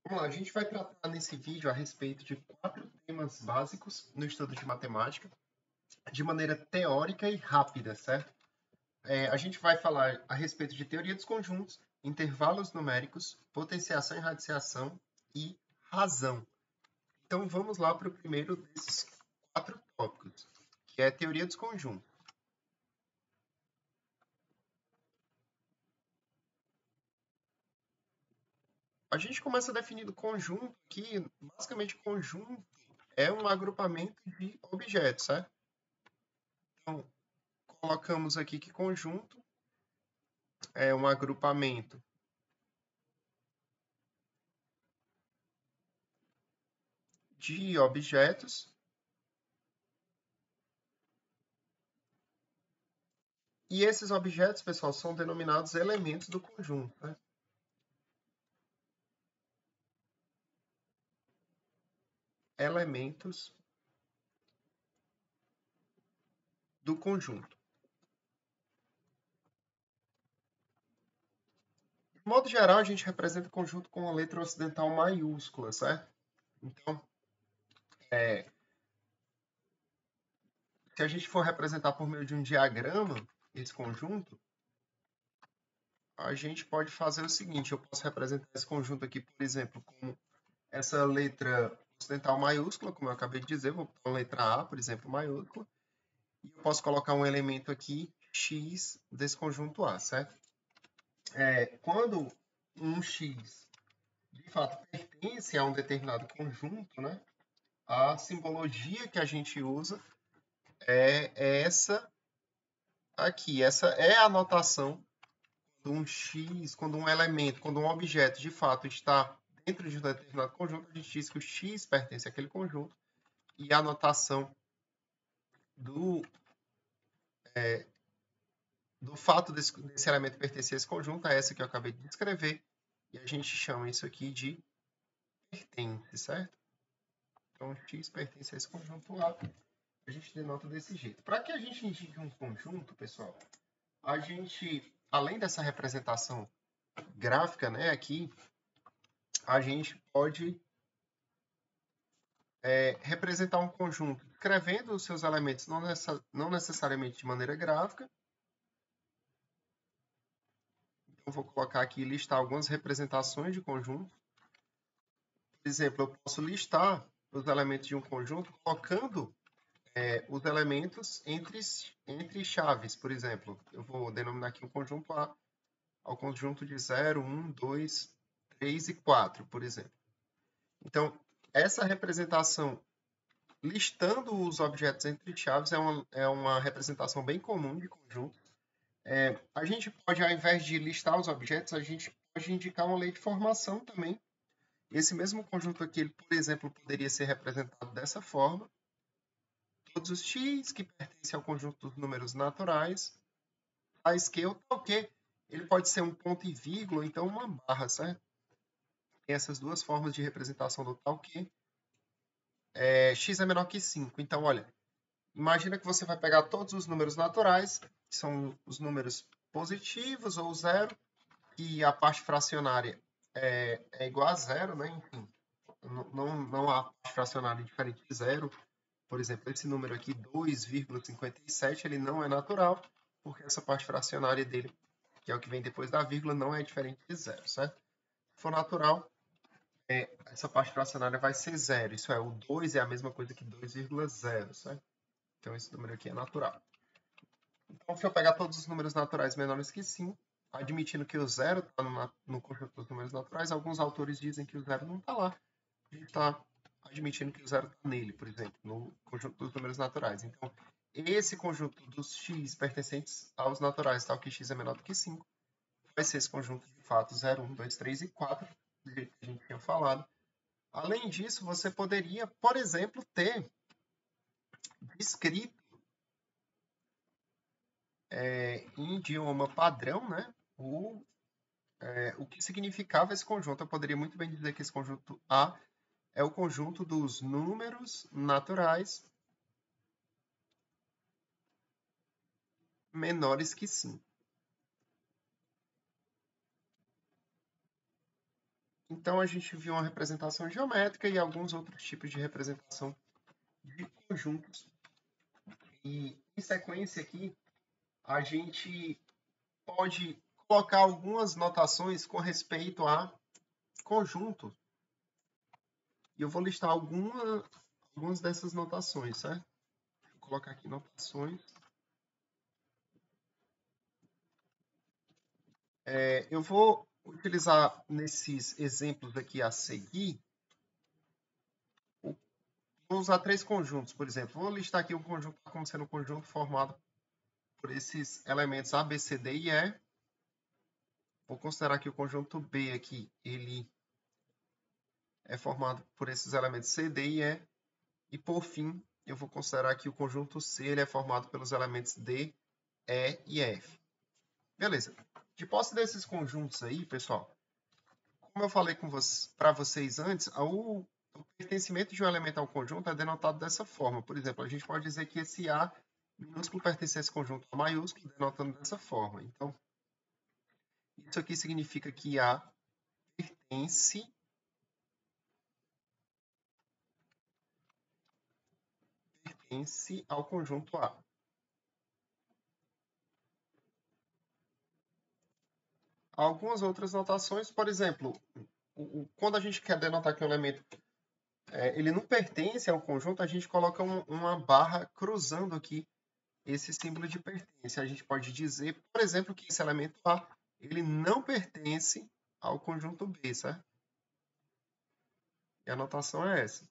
Vamos lá, a gente vai tratar nesse vídeo a respeito de 4 temas básicos no estudo de matemática, de maneira teórica e rápida, certo? A gente vai falar a respeito de teoria dos conjuntos, intervalos numéricos, potenciação e radiciação e razão. Então vamos lá para o primeiro desses 4 tópicos, que é teoria dos conjuntos. A gente começa definindo conjunto aqui, basicamente conjunto é um agrupamento de objetos, certo? Então, colocamos aqui que conjunto é um agrupamento de objetos e esses objetos, pessoal, são denominados elementos do conjunto, né? Elementos do conjunto. De modo geral, a gente representa o conjunto com a letra ocidental maiúscula, certo? Então, se a gente for representar por meio de um diagrama esse conjunto, a gente pode fazer o seguinte: eu posso representar esse conjunto aqui, por exemplo, como essa letra ocidental maiúscula, como eu acabei de dizer, vou botar uma letra A, por exemplo, maiúscula, e eu posso colocar um elemento aqui, x, desse conjunto A, certo? Quando um x, de fato, pertence a um determinado conjunto, né, a simbologia que a gente usa é essa aqui. Essa é a notação de um x, quando um elemento, quando um objeto, de fato, está dentro de um determinado conjunto, a gente diz que o x pertence àquele conjunto, e a notação do, do fato desse elemento pertencer a esse conjunto é essa que eu acabei de descrever, e a gente chama isso aqui de pertence, certo? Então, x pertence a esse conjunto A, a gente denota desse jeito. Para que a gente indique um conjunto, pessoal, a gente, além dessa representação gráfica, né, aqui, a gente pode representar um conjunto escrevendo os seus elementos, não necessariamente de maneira gráfica. Então, vou colocar aqui e listar algumas representações de conjunto. Por exemplo, eu posso listar os elementos de um conjunto colocando os elementos entre chaves. Por exemplo, eu vou denominar aqui um conjunto A ao conjunto de 0, 1, 2, 3 e 4, por exemplo. Então, essa representação listando os objetos entre chaves é uma representação bem comum de conjunto. A gente pode, ao invés de listar os objetos, a gente pode indicar uma lei de formação também. Esse mesmo conjunto aqui, ele, por exemplo, poderia ser representado dessa forma. Todos os x que pertencem ao conjunto dos números naturais, tais que ou tal que, ele pode ser um ponto e vírgula, então uma barra, certo? Tem essas duas formas de representação do tal que. X é menor que 5. Então, olha, imagina que você vai pegar todos os números naturais, que são os números positivos ou zero, e a parte fracionária é igual a zero, né? Enfim, não há parte fracionária diferente de zero. Por exemplo, esse número aqui, 2,57, ele não é natural, porque essa parte fracionária dele, que é o que vem depois da vírgula, não é diferente de zero, certo? Se for natural, essa parte fracionária vai ser zero. Isso é, o 2 é a mesma coisa que 2,0, certo? Então, esse número aqui é natural. Então, se eu pegar todos os números naturais menores que 5, admitindo que o zero está no conjunto dos números naturais, alguns autores dizem que o zero não está lá. A gente está admitindo que o zero está nele, por exemplo, no conjunto dos números naturais. Então, esse conjunto dos x pertencentes aos naturais, tal que x é menor do que 5, vai ser esse conjunto de fato 0, 1, 2, 3 e 4, do jeito que a gente tinha falado. Além disso, você poderia, por exemplo, ter descrito em idioma padrão, né, o que significava esse conjunto. Eu poderia muito bem dizer que esse conjunto A é o conjunto dos números naturais menores que 5. Então, a gente viu uma representação geométrica e alguns outros tipos de representação de conjuntos. E, em sequência aqui, a gente pode colocar algumas notações com respeito a conjuntos. E eu vou listar algumas dessas notações, certo? Vou colocar aqui notações. Eu vou utilizar nesses exemplos aqui a seguir, vou usar 3 conjuntos, por exemplo. Vou listar aqui um conjunto como sendo um conjunto formado por esses elementos A, B, C, D e E. Vou considerar que o conjunto B aqui, ele é formado por esses elementos C, D e E. E, por fim, eu vou considerar que o conjunto C ele é formado pelos elementos D, E e F. Beleza. De posse desses conjuntos aí, pessoal, como eu falei para vocês antes, o pertencimento de um elemento ao conjunto é denotado dessa forma. Por exemplo, a gente pode dizer que esse A minúsculo pertence a esse conjunto A maiúsculo, denotando dessa forma. Então, isso aqui significa que A pertence ao conjunto A. Algumas outras notações, por exemplo, quando a gente quer denotar que um elemento ele não pertence ao conjunto, a gente coloca uma barra cruzando aqui esse símbolo de pertence. A gente pode dizer, por exemplo, que esse elemento A ele não pertence ao conjunto B, certo? E a notação é essa.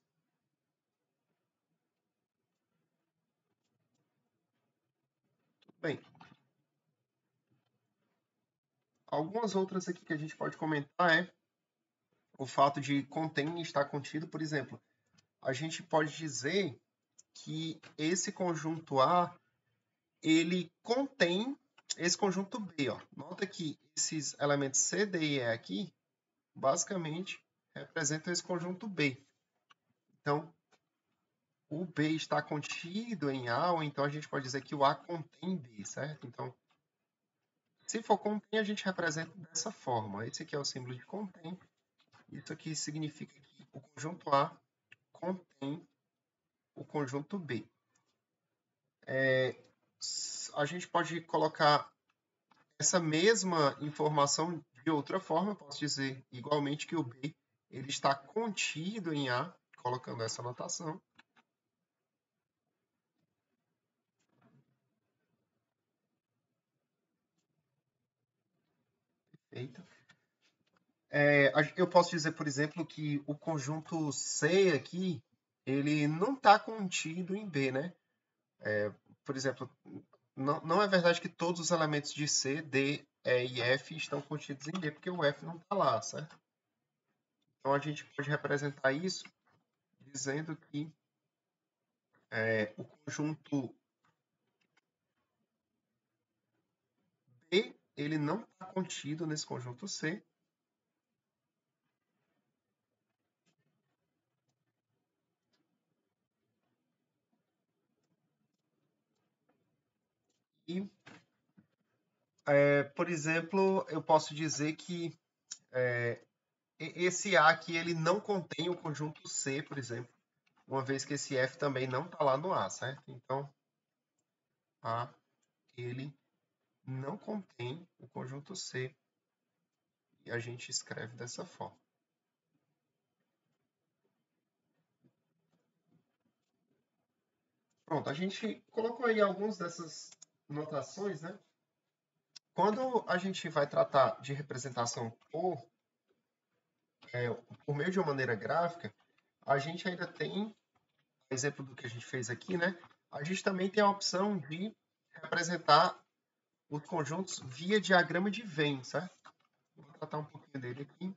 Tudo bem. Algumas outras aqui que a gente pode comentar é o fato de contém estar contido, por exemplo. A gente pode dizer que esse conjunto A ele contém esse conjunto B. Ó. Nota que esses elementos C, D e E aqui, basicamente, representam esse conjunto B. Então, o B está contido em A, ou então a gente pode dizer que o A contém B, certo? Então, se for contém, a gente representa dessa forma. Esse aqui é o símbolo de contém. Isso aqui significa que o conjunto A contém o conjunto B. A gente pode colocar essa mesma informação de outra forma. Eu posso dizer igualmente que o B ele está contido em A, colocando essa notação. Perfeito. Eu posso dizer, por exemplo, que o conjunto C aqui, ele não está contido em B, né? Por exemplo, não é verdade que todos os elementos de C, D, E e F estão contidos em D, porque o F não está lá, certo? Então, a gente pode representar isso dizendo que o conjunto B, ele não está contido nesse conjunto C. E, por exemplo, eu posso dizer que esse A aqui ele não contém o conjunto C, por exemplo, uma vez que esse F também não está lá no A, certo? Então, A, ele não contém o conjunto C e a gente escreve dessa forma. Pronto, a gente colocou aí algumas dessas notações, né? Quando a gente vai tratar de representação por meio de uma maneira gráfica, a gente ainda tem, exemplo do que a gente fez aqui, né? A gente também tem a opção de representar os conjuntos via diagrama de Venn, certo? Vou tratar um pouquinho dele aqui.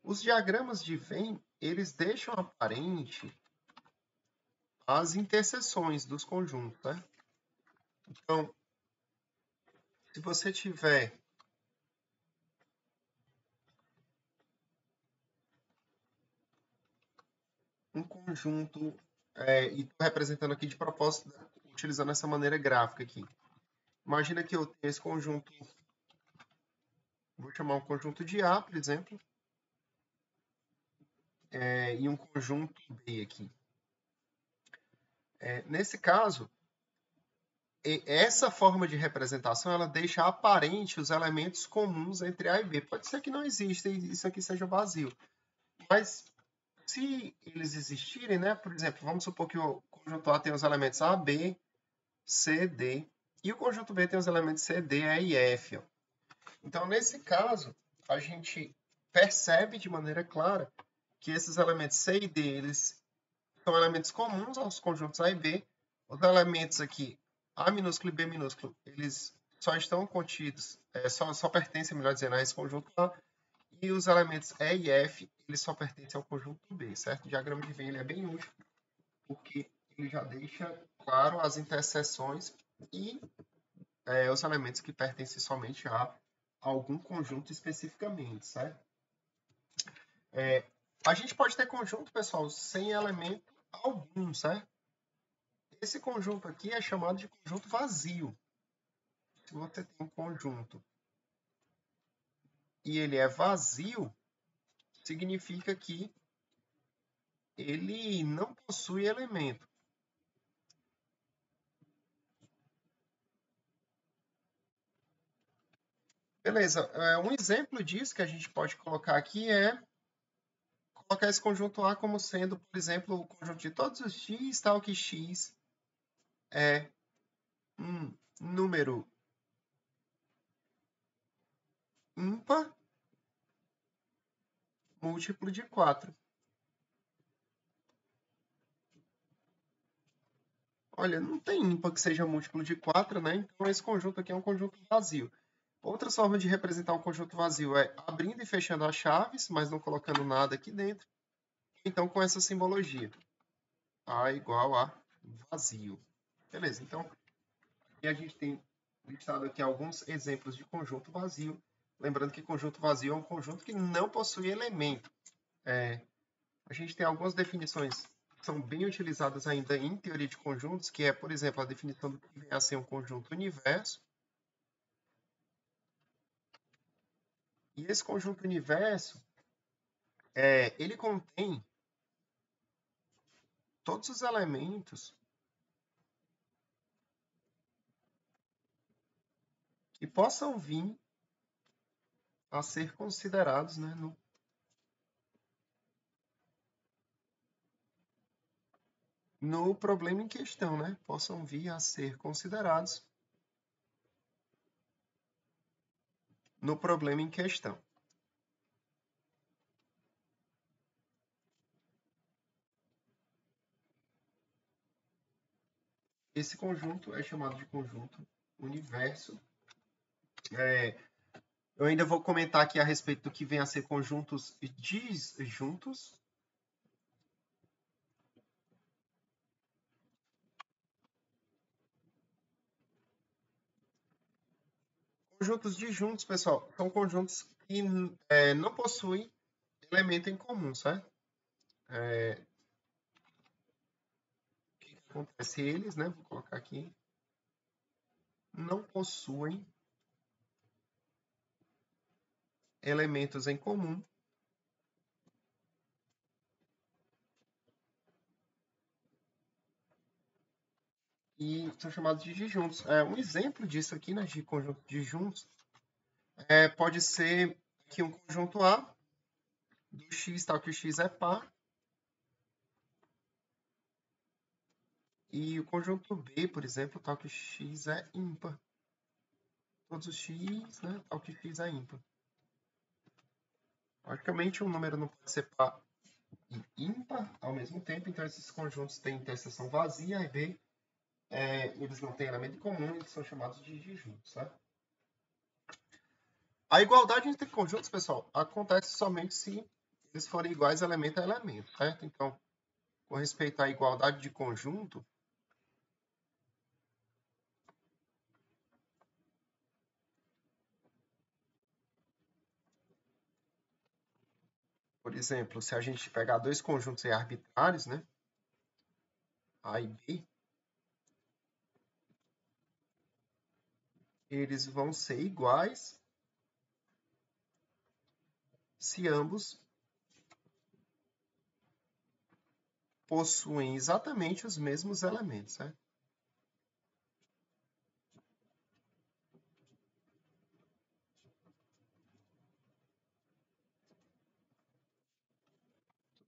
Os diagramas de Venn, eles deixam aparente as interseções dos conjuntos, né? Então, se você tiver um conjunto, e estou representando aqui de propósito, utilizando essa maneira gráfica aqui. Imagina que eu tenho esse conjunto Vou chamar um conjunto de A, por exemplo, e um conjunto B aqui. Nesse caso, essa forma de representação ela deixa aparente os elementos comuns entre A e B. Pode ser que não exista e isso aqui seja vazio. Mas se eles existirem, né? Por exemplo, vamos supor que o conjunto A tem os elementos A, B, C, D. E o conjunto B tem os elementos C, D, E e F. Ó. Então, nesse caso, a gente percebe de maneira clara que esses elementos C e D eles são elementos comuns aos conjuntos A e B. Os elementos aqui, A minúsculo e B minúsculo, eles só estão contidos, só pertencem, melhor dizendo, a esse conjunto A. E os elementos E e F, eles só pertencem ao conjunto B, certo? O diagrama de Venn ele é bem útil, porque ele já deixa claro as interseções e os elementos que pertencem somente a algum conjunto especificamente, certo? A gente pode ter conjunto, pessoal, sem elemento algum, certo? Esse conjunto aqui é chamado de conjunto vazio. Se você tem um conjunto e ele é vazio, significa que ele não possui elemento. Beleza, um exemplo disso que a gente pode colocar aqui é colocar esse conjunto A como sendo, por exemplo, o conjunto de todos os x, tal que x é um número ímpar múltiplo de 4. Olha, não tem ímpar que seja múltiplo de 4, né? Então esse conjunto aqui é um conjunto vazio. Outra forma de representar um conjunto vazio é abrindo e fechando as chaves, mas não colocando nada aqui dentro. Então com essa simbologia. A igual a vazio. Beleza, então aqui a gente tem listado aqui alguns exemplos de conjunto vazio. Lembrando que conjunto vazio é um conjunto que não possui elemento. A gente tem algumas definições que são bem utilizadas ainda em teoria de conjuntos, que é, por exemplo, a definição do que vem a ser um conjunto universo. E esse conjunto universo, ele contém todos os elementos que possam vir a ser considerados, né, no problema em questão, né? Possam vir a ser considerados no problema em questão. Esse conjunto é chamado de conjunto universo. Eu ainda vou comentar aqui a respeito do que vem a ser conjuntos disjuntos. Conjuntos disjuntos, pessoal, são conjuntos que não possuem elemento em comum, certo? O que acontece? Eles, né, vou colocar aqui, não possuem elementos em comum. E são chamados de disjuntos. Um exemplo disso aqui, né, de conjunto disjuntos, pode ser aqui um conjunto A do x tal que o x é par e o conjunto B, por exemplo, tal que o x é ímpar. Todos os x, né, tal que x é ímpar. Logicamente, um número não pode ser par e ímpar ao mesmo tempo, então esses conjuntos têm interseção vazia e B, eles não têm elemento em comum, eles são chamados de disjuntos, certo? A igualdade entre conjuntos, pessoal, acontece somente se eles forem iguais elemento a elemento, certo? Então, com respeito à igualdade de conjunto, por exemplo, se a gente pegar dois conjuntos arbitrários, né, A e B, eles vão ser iguais se ambos possuem exatamente os mesmos elementos, certo?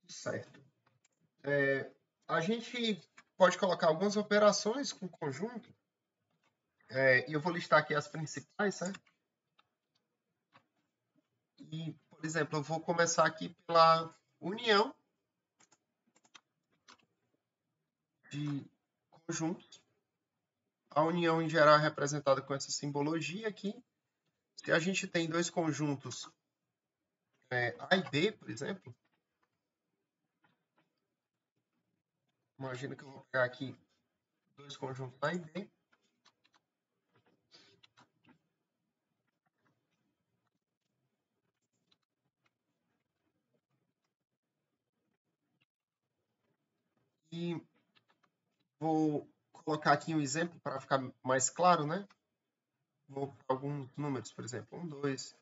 Certo. A gente pode colocar algumas operações com conjunto, e eu vou listar aqui as principais, certo? E, por exemplo, eu vou começar aqui pela união de conjuntos. A união em geral é representada com essa simbologia aqui. Se a gente tem dois conjuntos A e B, por exemplo, imagina que eu vou pegar aqui dois conjuntos A e B. E vou colocar aqui um exemplo para ficar mais claro, né? Vou para alguns números, por exemplo, 1, 2,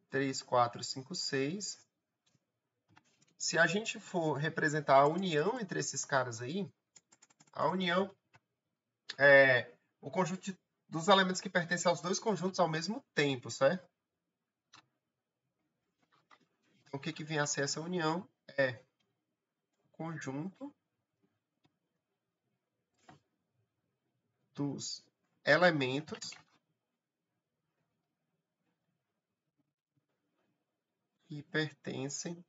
3, 4, 5, 6. Se a gente for representar a união entre esses caras aí, a união é o conjunto dos elementos que pertencem aos dois conjuntos ao mesmo tempo, certo? Então, o que vem a ser essa união? É o conjunto dos elementos que pertencem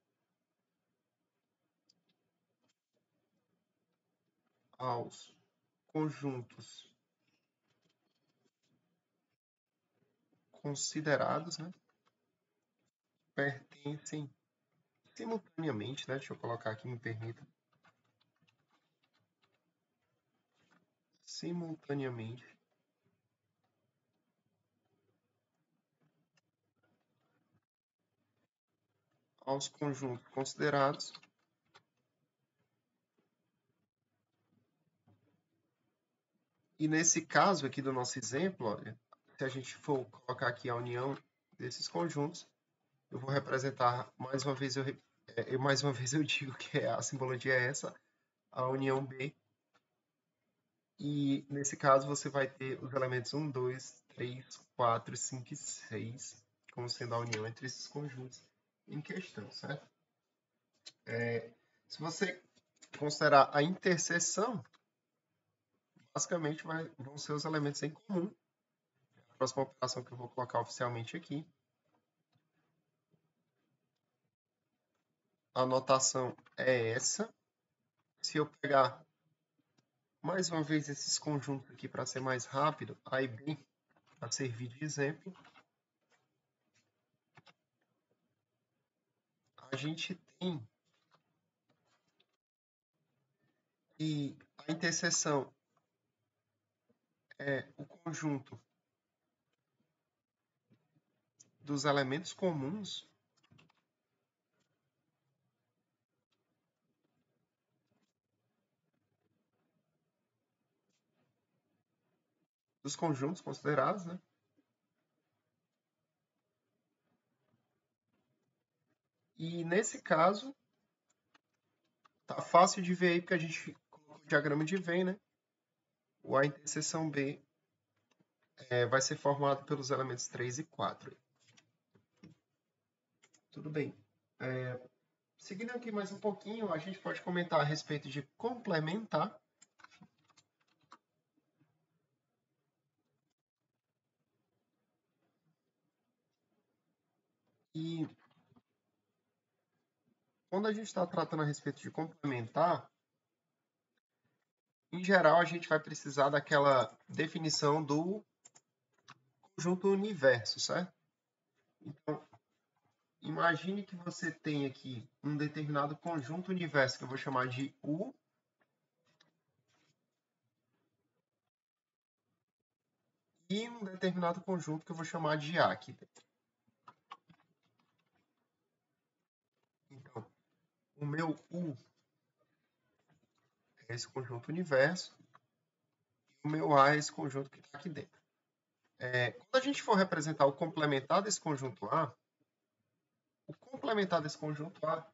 aos conjuntos considerados, né? Pertencem simultaneamente, né? Deixa eu colocar aqui, me permita. Simultaneamente aos conjuntos considerados e nesse caso aqui do nosso exemplo, olha, se a gente for colocar aqui a união desses conjuntos, eu vou representar mais uma vez mais uma vez eu digo que a simbologia é essa, a união B. E nesse caso você vai ter os elementos 1, 2, 3, 4, 5 e 6 como sendo a união entre esses conjuntos em questão, certo? Se você considerar a interseção, basicamente vão ser os elementos em comum. A próxima operação que eu vou colocar oficialmente aqui. A notação é essa. Se eu pegar mais uma vez esses conjuntos aqui para ser mais rápido, A e B, para servir de exemplo, a gente tem que a interseção é o conjunto dos elementos comuns dos conjuntos considerados, né? E nesse caso, tá fácil de ver aí, porque a gente colocou o diagrama de Venn, né? O A interseção B vai ser formado pelos elementos 3 e 4. Tudo bem. Seguindo aqui mais um pouquinho, a gente pode comentar a respeito de complementar. E quando a gente está tratando a respeito de complementar, em geral a gente vai precisar daquela definição do conjunto universo, certo? Então, imagine que você tem aqui um determinado conjunto universo que eu vou chamar de U e um determinado conjunto que eu vou chamar de A aqui dentro. Então, o meu U é esse conjunto universo e o meu A é esse conjunto que está aqui dentro. Quando a gente for representar o complementar desse conjunto A, o complementar desse conjunto A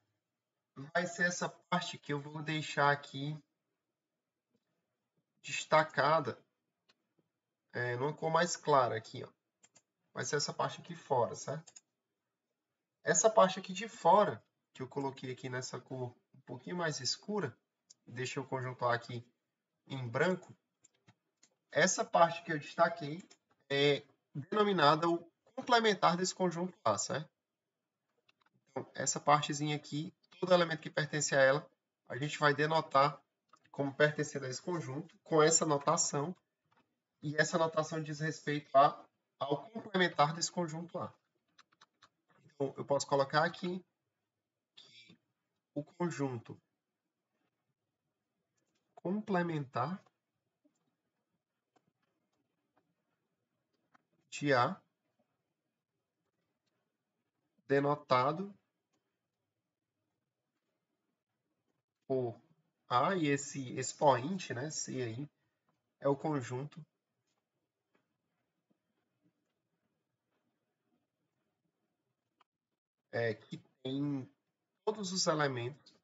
vai ser essa parte que eu vou deixar aqui destacada, numa cor mais clara aqui, ó. Vai ser essa parte aqui fora, certo? Essa parte aqui de fora, que eu coloquei aqui nessa cor um pouquinho mais escura, deixei o conjunto A aqui em branco, essa parte que eu destaquei é denominada o complementar desse conjunto A, certo? Então, essa partezinha aqui, todo elemento que pertence a ela, a gente vai denotar como pertencendo a esse conjunto com essa notação, e essa notação diz respeito ao complementar desse conjunto A. Então, eu posso colocar aqui que o conjunto complementar de A, denotado por A, e esse expoente, né, C aí, é o conjunto que tem todos os elementos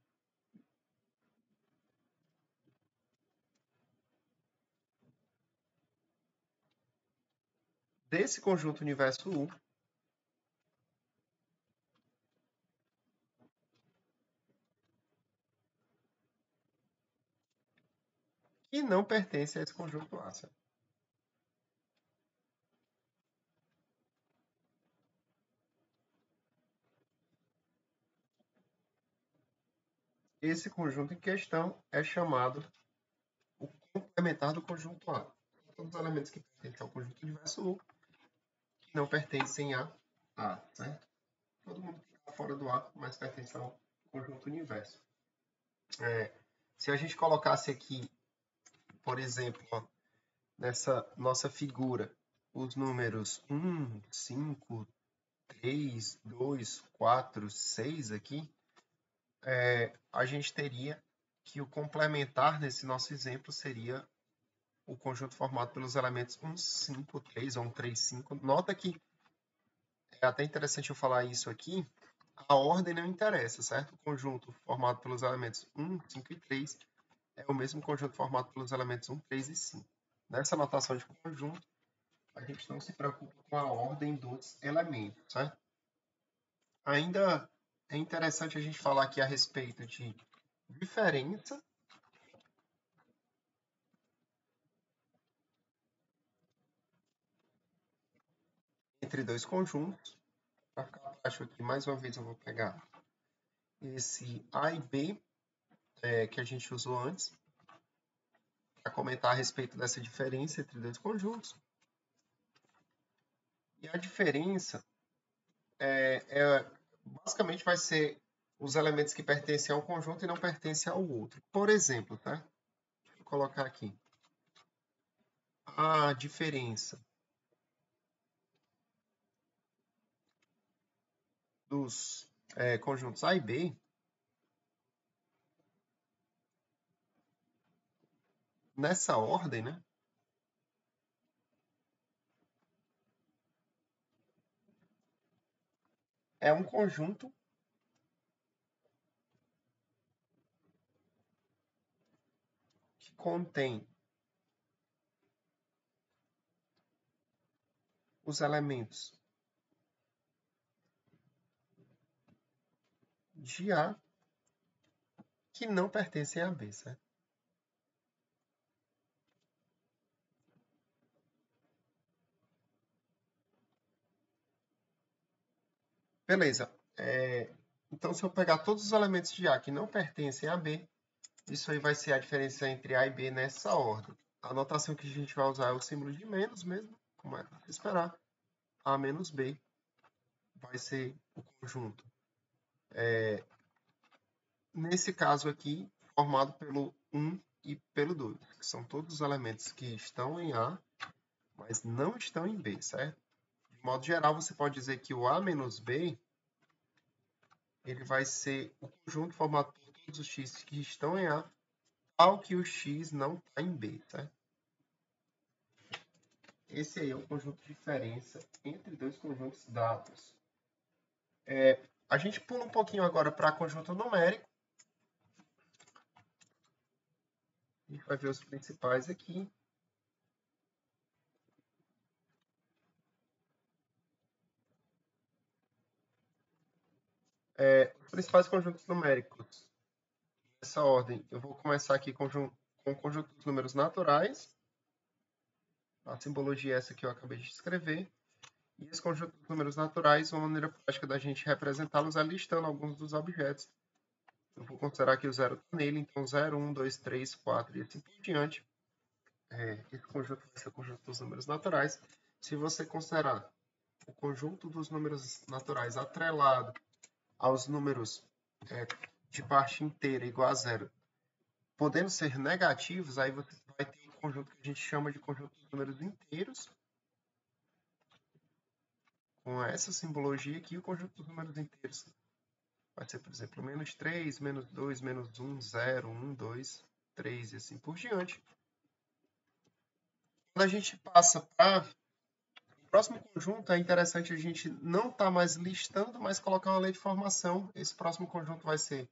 desse conjunto universo U que não pertence a esse conjunto A. Certo? Esse conjunto em questão é chamado o complementar do conjunto A. Todos os elementos que pertencem ao conjunto universo U que não pertencem a A, certo? Todo mundo que está fora do A, mas pertence ao conjunto universo. Se a gente colocasse aqui, por exemplo, ó, nessa nossa figura, os números 1, 5, 3, 2, 4, 6 aqui, a gente teria que o complementar nesse nosso exemplo seria o conjunto formado pelos elementos 1, 5, 3 ou 1, 3, 5. Nota que é até interessante eu falar isso aqui, a ordem não interessa, certo? O conjunto formado pelos elementos 1, 5 e 3 é o mesmo conjunto formado pelos elementos 1, 3 e 5. Nessa notação de conjunto, a gente não se preocupa com a ordem dos elementos, certo? Ainda é interessante a gente falar aqui a respeito de diferença entre dois conjuntos. Para ficar abaixo aqui, mais uma vez eu vou pegar esse A e B que a gente usou antes, para comentar a respeito dessa diferença entre dois conjuntos. E a diferença basicamente vai ser os elementos que pertencem ao conjunto e não pertencem ao outro. Por exemplo, tá? Deixa eu colocar aqui. A diferença dos conjuntos A e B nessa ordem, né? É um conjunto que contém os elementos de A que não pertencem a B, certo? Beleza. Então, se eu pegar todos os elementos de A que não pertencem a B, isso aí vai ser a diferença entre A e B nessa ordem. A notação que a gente vai usar é o símbolo de menos mesmo, como é de esperar. A menos B vai ser o conjunto. Nesse caso aqui, formado pelo 1 e pelo 2, que são todos os elementos que estão em A, mas não estão em B, certo? De modo geral, você pode dizer que o A menos B ele vai ser o conjunto formado por todos os x que estão em A, ao que o x não está em B, certo? Esse aí é o conjunto de diferença entre dois conjuntos dados. A gente pula um pouquinho agora para conjunto numérico. A gente vai ver os principais aqui. Os principais conjuntos numéricos. Nessa ordem, eu vou começar aqui com o conjunto dos números naturais. A simbologia é essa que eu acabei de escrever. E esse conjunto de números naturais, uma maneira prática da gente representá-los é listando alguns dos objetos. Eu vou considerar que o zero está nele, então 0, 1, 2, 3, 4 e assim por diante. Esse conjunto vai ser o conjunto dos números naturais. Se você considerar o conjunto dos números naturais atrelado aos números de parte inteira igual a zero, podendo ser negativos, aí você vai ter um conjunto que a gente chama de conjunto de números inteiros. Com essa simbologia aqui, o conjunto dos números inteiros vai ser, por exemplo, menos 3, menos 2, menos 1, 0, 1, 2, 3 e assim por diante. Quando a gente passa para o próximo conjunto, é interessante a gente não estar mais listando, mas colocar uma lei de formação. Esse próximo conjunto vai ser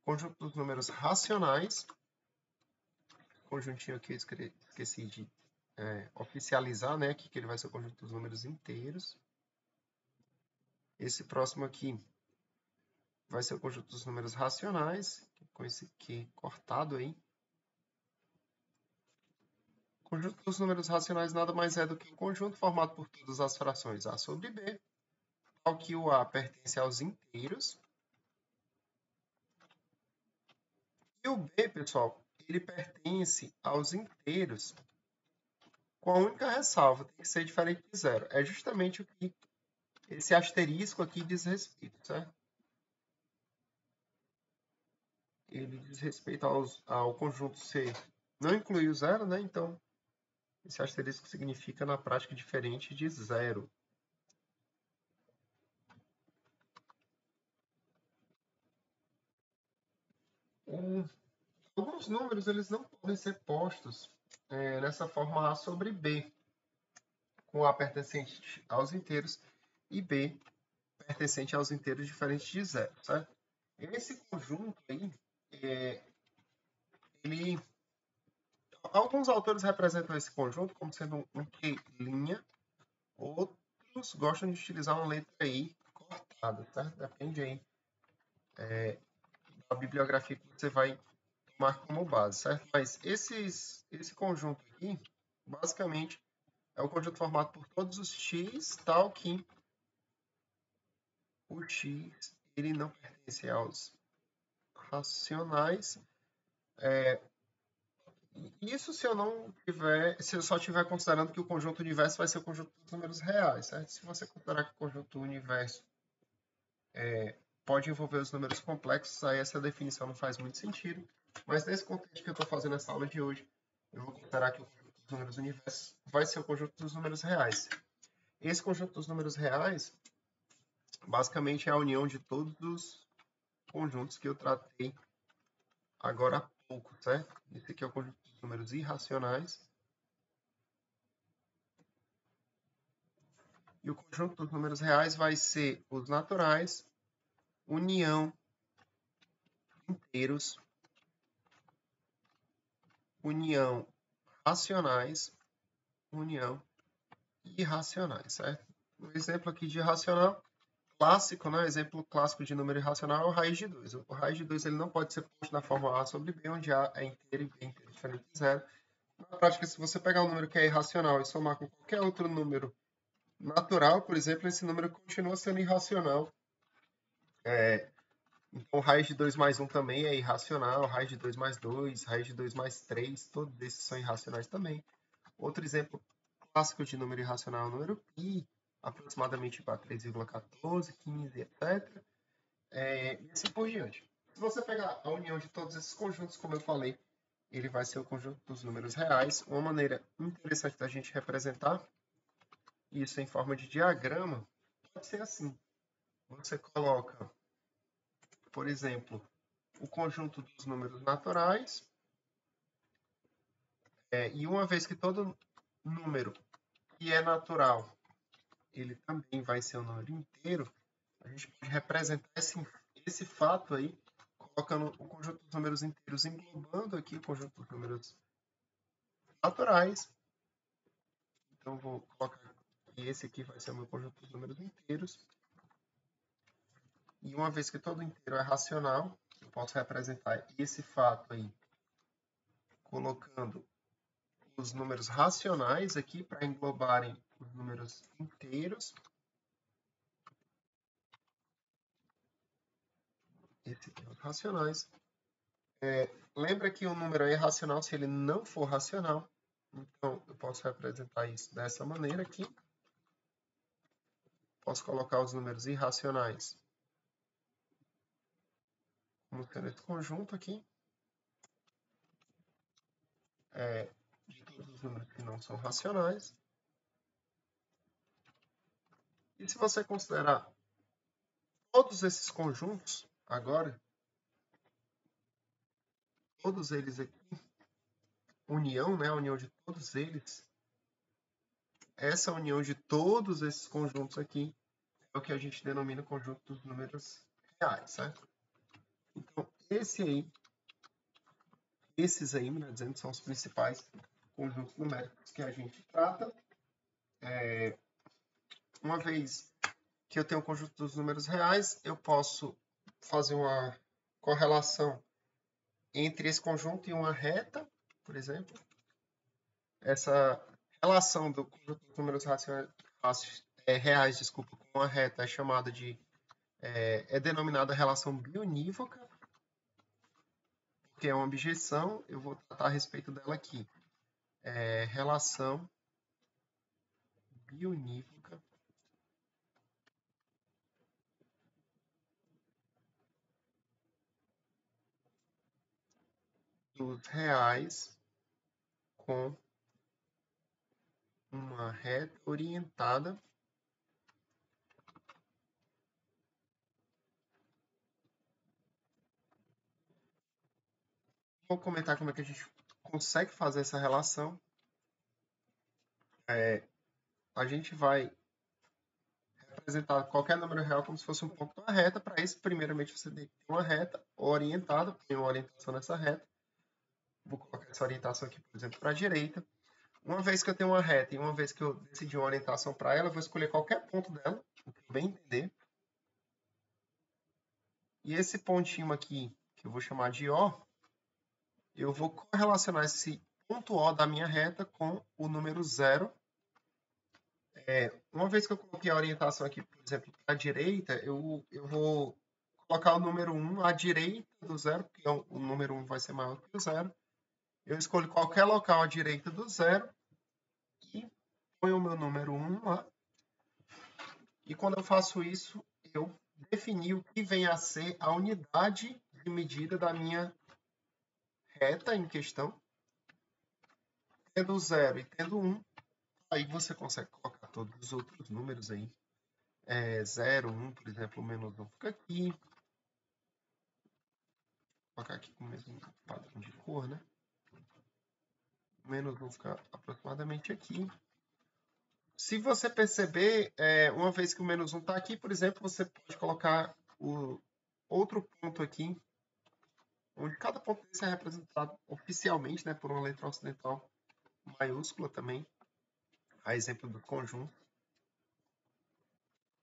o conjunto dos números racionais. Conjuntinho aqui eu esqueci de oficializar, né? Aqui que ele vai ser o conjunto dos números inteiros. Esse próximo aqui vai ser o conjunto dos números racionais, com esse Q cortado aí. O conjunto dos números racionais nada mais é do que o conjunto formado por todas as frações A sobre B, ao que o A pertence aos inteiros. E o B, pessoal, ele pertence aos inteiros com a única ressalva, tem que ser diferente de zero. É justamente o que esse asterisco aqui diz respeito, certo? Ele diz respeito ao conjunto C. Não inclui o zero, né? Então, esse asterisco significa, na prática, diferente de zero. Alguns números eles não podem ser postos nessa forma A sobre B, com A pertencente aos inteiros e B pertencente aos inteiros diferentes de zero, certo? Esse conjunto aí, alguns autores representam esse conjunto como sendo um Q', outros gostam de utilizar uma letra I cortada, certo? Depende aí da bibliografia que você vai tomar como base, certo? Mas esse conjunto aqui, basicamente, é o conjunto formado por todos os x, tal que o x ele não pertence aos racionais. Isso se eu não tiver, se eu só estiver considerando que o conjunto universo vai ser o conjunto dos números reais, certo? Se você considerar que o conjunto universo pode envolver os números complexos, aí essa definição não faz muito sentido. Mas nesse contexto que eu estou fazendo essa aula de hoje, eu vou considerar que o conjunto dos números universo vai ser o conjunto dos números reais. Esse conjunto dos números reais, basicamente, é a união de todos os conjuntos que eu tratei agora há pouco, certo? Esse aqui é o conjunto dos números irracionais. E o conjunto dos números reais vai ser os naturais, união, inteiros, união, racionais, união irracionais, certo? Um exemplo aqui de irracional clássico, né? Exemplo clássico de número irracional é o raiz de 2. O raiz de 2 ele não pode ser posto na forma A sobre B, onde A é inteiro e B é inteiro diferente de zero. Na prática, se você pegar um número que é irracional e somar com qualquer outro número natural, por exemplo, esse número continua sendo irracional. Então, raiz de 2 mais 1 também é irracional, raiz de 2 mais 2, raiz de 2 mais 3, todos esses são irracionais também. Outro exemplo clássico de número irracional é o número π, aproximadamente para 3,14, 15, etc. E assim por diante. Se você pegar a união de todos esses conjuntos, como eu falei, ele vai ser o conjunto dos números reais. Uma maneira interessante da gente representar isso em forma de diagrama pode ser assim. Você coloca, por exemplo, o conjunto dos números naturais, e uma vez que todo número que é natural, ele também vai ser um número inteiro, A gente pode representar esse fato aí, colocando o conjunto dos números inteiros, englobando aqui o conjunto dos números naturais. Então, vou colocar que esse aqui vai ser o meu conjunto dos números inteiros. E uma vez que todo inteiro é racional, eu posso representar esse fato aí colocando os números racionais aqui para englobarem os números inteiros. Esse aqui é os racionais. Lembra que o número é irracional se ele não for racional. Então, eu posso representar isso dessa maneira aqui. Posso colocar os números irracionais como tendo esse conjunto aqui. De todos os números que não são racionais. E se você considerar todos esses conjuntos, agora, todos eles aqui, união, né, a união de todos eles, essa união de todos esses conjuntos aqui é o que a gente denomina conjunto dos números reais, certo? Então, esses aí, melhor dizendo, são os principais conjuntos numéricos que a gente trata. Uma vez que eu tenho o conjunto dos números reais, eu posso fazer uma correlação entre esse conjunto e uma reta, por exemplo. Essa relação do conjunto dos números reais, desculpa, com uma reta é chamada de é denominada relação bionívoca, porque é uma objeção, eu vou tratar a respeito dela aqui. Relação bionívoca dos reais com uma reta orientada Vou comentar como é que a gente consegue fazer essa relação. A gente vai representar qualquer número real como se fosse um ponto de uma reta. Para isso, primeiramente, você tem que ter uma reta orientada, tem uma orientação nessa reta. Vou colocar essa orientação aqui, por exemplo, para a direita. Uma vez que eu tenho uma reta e uma vez que eu decidi uma orientação para ela, eu vou escolher qualquer ponto dela, o que eu bem entender. E esse pontinho aqui, que eu vou chamar de O, eu vou correlacionar esse ponto O da minha reta com o número 0. Uma vez que eu coloquei a orientação aqui, por exemplo, para a direita, eu vou colocar o número 1 à direita do 0, porque o número 1 vai ser maior que o 0. Eu escolho qualquer local à direita do 0 e ponho o meu número 1 lá. E quando eu faço isso, eu defini o que vem a ser a unidade de medida da minha reta em questão. Tendo 0 e tendo 1, aí você consegue colocar todos os outros números aí. 0, 1, por exemplo, o menos 1 fica aqui. Vou colocar aqui com o mesmo padrão de cor, né? O menos 1 fica aproximadamente aqui. Se você perceber, uma vez que o menos 1 está aqui, por exemplo, você pode colocar o outro ponto aqui, onde cada ponto desse é representado oficialmente, né, por uma letra ocidental maiúscula também, a exemplo do conjunto.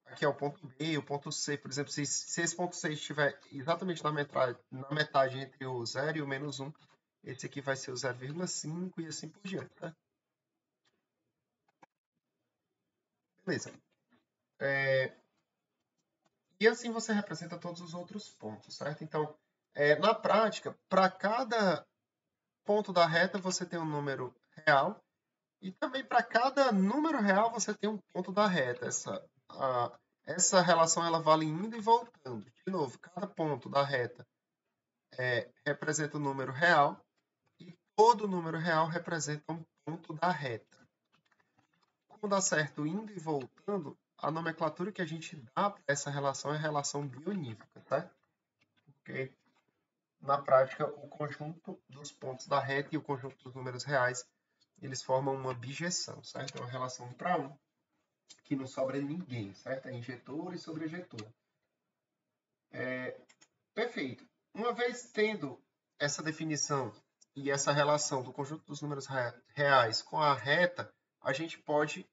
Aqui é o ponto B, o ponto C, por exemplo, se esse ponto C estiver exatamente na metade entre o 0 e o menos 1, esse aqui vai ser o 0,5 e assim por diante, tá? Beleza. E assim você representa todos os outros pontos, certo? Então, na prática, para cada ponto da reta você tem um número real e também para cada número real você tem um ponto da reta. Essa relação ela vale indo e voltando. De novo, cada ponto da reta representa um número real e todo número real representa um ponto da reta. Como dá certo indo e voltando, a nomenclatura que a gente dá para essa relação é a relação bionívoca, tá? Porque, na prática, o conjunto dos pontos da reta e o conjunto dos números reais, eles formam uma bijeção, certo? É uma relação 1 para 1, que não sobra ninguém, certo? É injetor e sobrejetor. Perfeito. Uma vez tendo essa definição e essa relação do conjunto dos números reais com a reta, a gente pode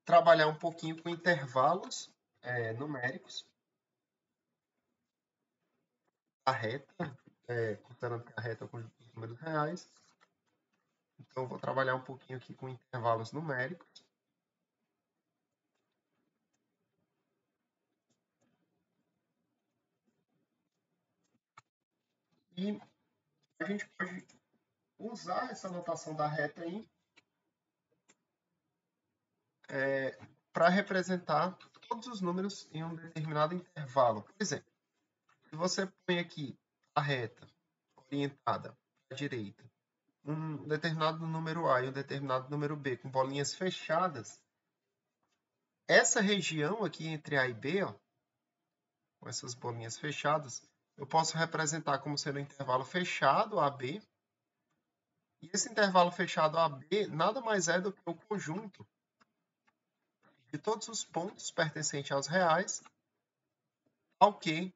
trabalhar um pouquinho com intervalos numéricos. A reta, considerando que a reta é o conjunto dos números reais. Então, eu vou trabalhar um pouquinho aqui com intervalos numéricos. E a gente pode usar essa notação da reta aí para representar todos os números em um determinado intervalo. Por exemplo, se você põe aqui a reta orientada para a direita, um determinado número A e um determinado número B com bolinhas fechadas, essa região aqui entre A e B, ó, com essas bolinhas fechadas, eu posso representar como sendo um intervalo fechado AB. E esse intervalo fechado AB nada mais é do que o conjunto de todos os pontos pertencentes aos reais, ao que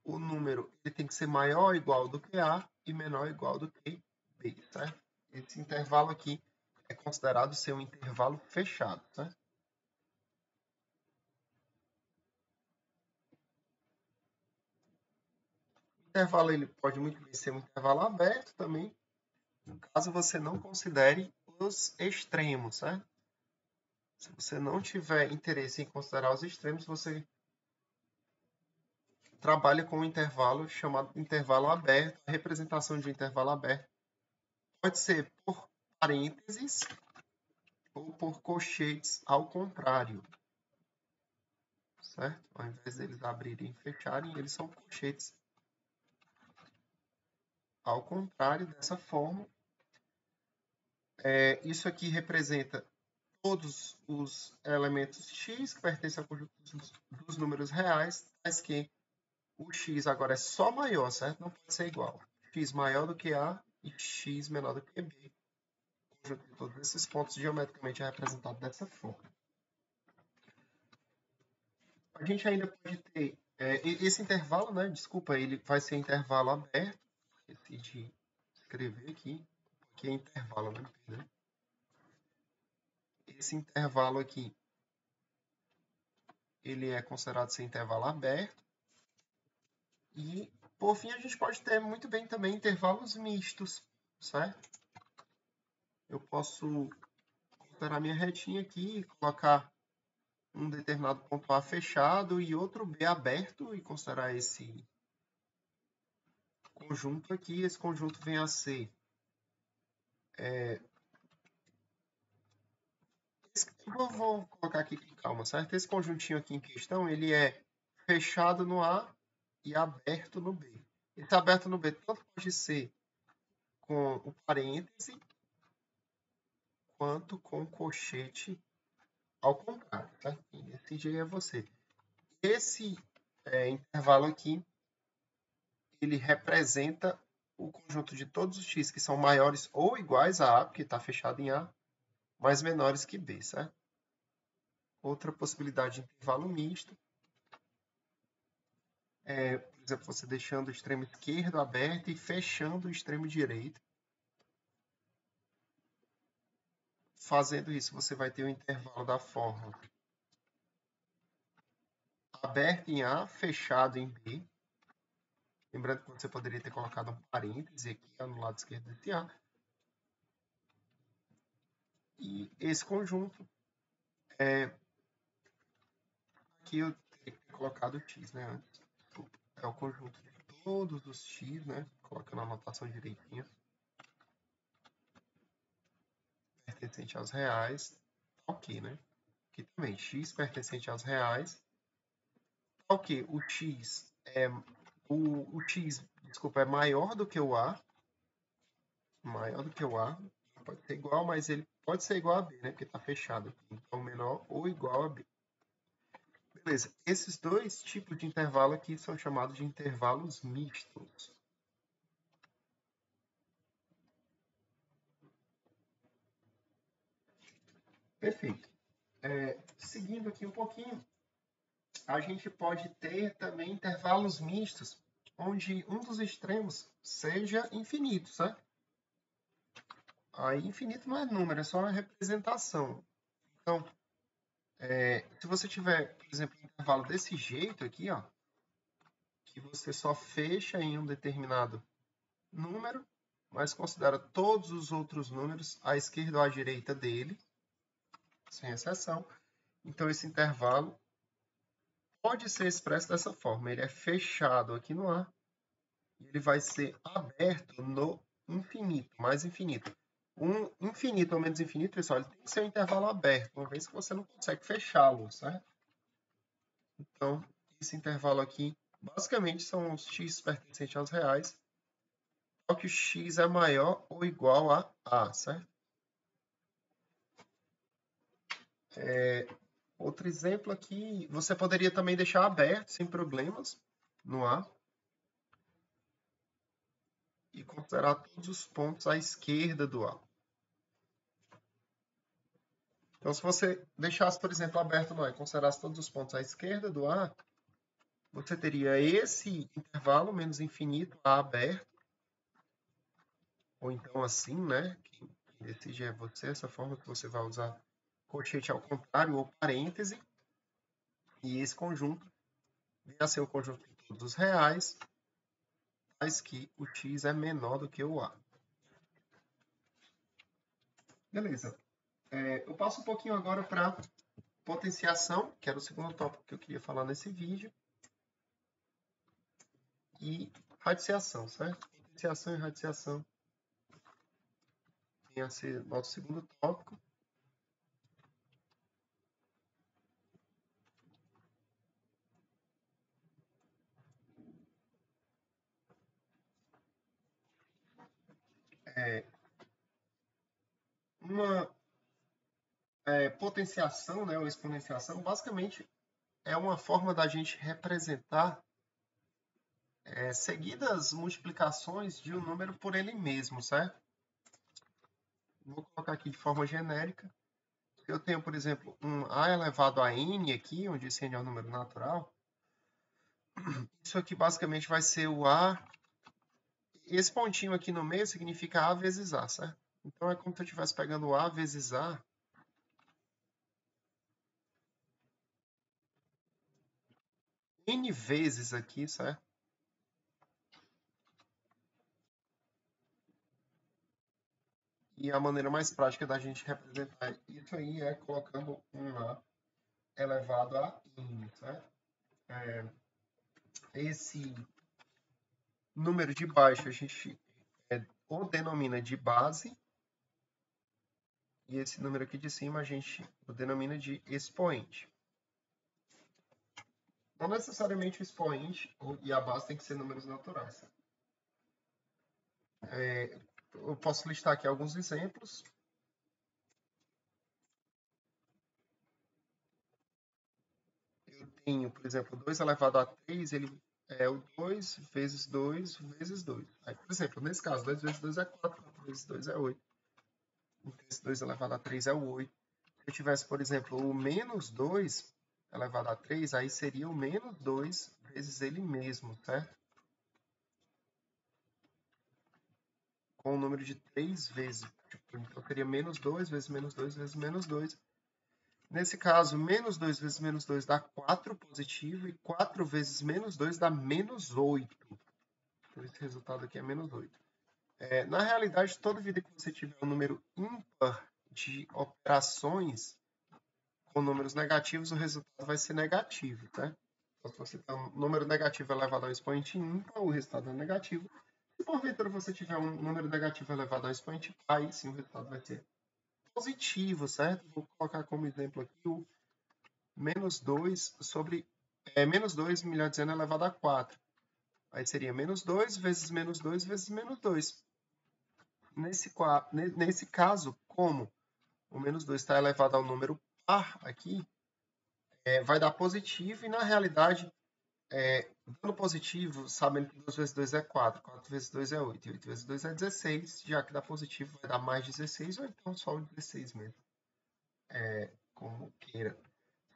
o número ele tem que ser maior ou igual do que A e menor ou igual do que B, certo? Esse intervalo aqui é considerado ser um intervalo fechado, certo? O intervalo ele pode muito bem ser um intervalo aberto também, caso você não considere os extremos, certo? Se você não tiver interesse em considerar os extremos, você trabalha com um intervalo chamado intervalo aberto. A representação de intervalo aberto pode ser por parênteses ou por colchetes ao contrário, certo? Ao invés deles abrirem e fecharem, eles são colchetes ao contrário, dessa forma. Isso aqui representa todos os elementos x que pertencem ao conjunto dos números reais, mas que o x agora é só maior, certo? Não pode ser igual. X maior do que A e x menor do que B. O conjunto de todos esses pontos geometricamente é representado dessa forma. A gente ainda pode ter esse intervalo, né? Desculpa, ele vai ser intervalo aberto. Esqueci de escrever aqui, que é intervalo, né? Esse intervalo aqui, ele é considerado ser intervalo aberto. E, por fim, a gente pode ter muito bem também intervalos mistos, certo? Eu posso considerar minha retinha aqui e colocar um determinado ponto A fechado e outro B aberto e considerar esse conjunto aqui. Esse conjunto vem a ser vou colocar aqui com calma, certo? Esse conjuntinho aqui em questão, ele é fechado no A e aberto no B. Esse aberto no B tanto pode ser com o parêntese quanto com o colchete ao contrário, certo? Quem decide aí é você. Esse intervalo aqui, ele representa o conjunto de todos os x que são maiores ou iguais a A, porque está fechado em A, mas menores que B, certo? Outra possibilidade de intervalo misto por exemplo, você deixando o extremo esquerdo aberto e fechando o extremo direito. Fazendo isso, você vai ter o intervalo da forma aberto em A, fechado em B. Lembrando que você poderia ter colocado um parêntese aqui no lado esquerdo desse A. E esse conjunto aqui eu teria que ter colocado x, né? Antes. É o conjunto de todos os x, né? Colocando a anotação direitinho. Pertencente aos reais. Ok, né? Aqui também, x pertencente aos reais. Ok, o x desculpa, é maior do que o A. Maior do que o A. Pode ser igual, mas ele pode ser igual a B, né? Porque está fechado aqui. Então, menor ou igual a B. Beleza. Esses dois tipos de intervalo aqui são chamados de intervalos mistos. Perfeito. Seguindo aqui um pouquinho, a gente pode ter também intervalos mistos, onde um dos extremos seja infinito, certo? Aí, infinito não é número, é só uma representação. Então, se você tiver, por exemplo, um intervalo desse jeito aqui, ó, que você só fecha em um determinado número, mas considera todos os outros números à esquerda ou à direita dele, sem exceção. Então, esse intervalo pode ser expresso dessa forma. Ele é fechado aqui no A e ele vai ser aberto no infinito, mais infinito. Um infinito ou menos infinito, pessoal, ele tem que ser um intervalo aberto, uma vez que você não consegue fechá-lo, certo? Então, esse intervalo aqui, basicamente, são os x pertencentes aos reais, só que o x é maior ou igual a A, certo? Outro exemplo aqui, você poderia também deixar aberto, sem problemas, no A, e considerar todos os pontos à esquerda do A. Então, se você deixasse, por exemplo, aberto no A e considerasse todos os pontos à esquerda do A, você teria esse intervalo menos infinito, A aberto, ou então assim, né? Quem decide é você, essa forma que você vai usar colchete ao contrário ou parêntese, e esse conjunto vem a ser o conjunto de todos os reais, mas que o x é menor do que o A. Beleza. Eu passo um pouquinho agora para potenciação, que era o segundo tópico que eu queria falar nesse vídeo, e radiciação, certo? Potenciação e radiciação vem a ser nosso segundo tópico. Uma potenciação, né, ou exponenciação, basicamente é uma forma da gente representar seguidas multiplicações de um número por ele mesmo, certo? Vou colocar aqui de forma genérica. Eu tenho, por exemplo, um a elevado a n aqui, onde esse n é um número natural. Isso aqui basicamente vai ser o a. Esse pontinho aqui no meio significa a vezes a, certo? Então é como se eu estivesse pegando o a vezes a. N vezes aqui, certo? E a maneira mais prática da gente representar isso aí é colocando um a elevado a n, certo? Esse número de baixo a gente o denomina de base, e esse número aqui de cima a gente o denomina de expoente. Não necessariamente o expoente e a base tem que ser números naturais. Eu posso listar aqui alguns exemplos. Eu tenho, por exemplo, 2 elevado a 3, ele é o 2 vezes 2 vezes 2. Aí, por exemplo, nesse caso, 2 vezes 2 é 4, 4 vezes 2 é 8. Então, esse 2 elevado a 3 é o 8. Se eu tivesse, por exemplo, o menos 2 elevado a 3, aí seria o menos 2 vezes ele mesmo, certo? Com o número de 3 vezes. Então, seria menos 2 vezes menos 2 vezes menos 2. Nesse caso, menos 2 vezes menos 2 dá 4 positivo e 4 vezes menos 2 dá menos 8. Então, esse resultado aqui é menos 8. Na realidade, toda vida que você tiver um número ímpar de operações com números negativos, o resultado vai ser negativo, tá? Então, se você tem um número negativo elevado a um expoente ímpar, o resultado é negativo. Se porventura você tiver um número negativo elevado a um expoente par, aí sim o resultado vai ser positivo, certo? Vou colocar como exemplo aqui o menos 2 sobre menos 2, melhor dizendo, elevado a 4. Aí seria menos 2 vezes menos 2 vezes menos 2. Nesse caso, como o menos 2 está elevado ao número par aqui, vai dar positivo e, na realidade, dando positivo, sabendo que 2 vezes 2 é 4, 4 vezes 2 é 8, e 8 vezes 2 é 16, já que dá positivo vai dar mais 16, ou então só o 16 mesmo, como queira.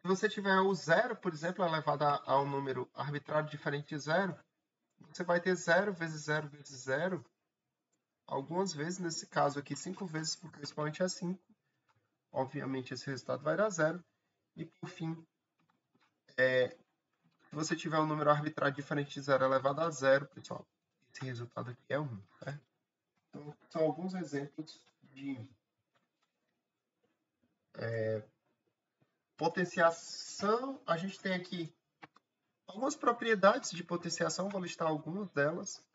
Se você tiver o zero, por exemplo, elevado a um número arbitrário diferente de zero, você vai ter 0 vezes 0 vezes 0, algumas vezes, nesse caso aqui, 5 vezes, porque o expoente é 5. Obviamente, esse resultado vai dar 0. E, por fim, se você tiver um número arbitrário diferente de 0 elevado a 0, pessoal, esse resultado aqui é 1. Certo? Então, são alguns exemplos de potenciação. A gente tem aqui algumas propriedades de potenciação, vou listar algumas delas.